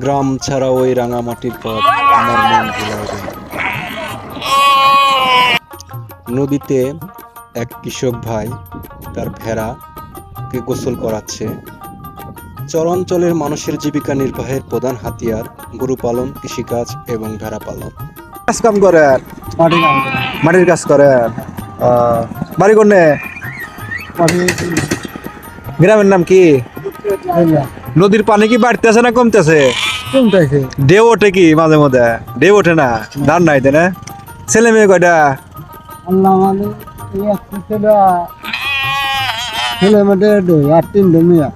গ্রাম ছাড়া ওই রাঙামাটির পথ আমার মন ভুলায় গেল। নদীতে এক কৃষক ভাই তার ভেড়াকে গোসল করাচ্ছে। চরাঞ্চলের মানুষের জীবিকা নির্বাহের প্রধান হাতিয়ার গরু পালন, কৃষিকাজ এবং ভেড়া পালন। কাজ কাম করে, মাটির কাজ করে। বাড়ি কোনে? গ্রামের নাম কি? নদীর পানি কি বাড়তেছে না কমতেছে? ঢেউ ওঠে কি মাঝে মধ্যে? ঢেউ ওঠে না, ধান নাই তাই না? ছেলে মেয়ে কয়টা? ছেলে মেয়ে 2 আর 3 মেয়ে।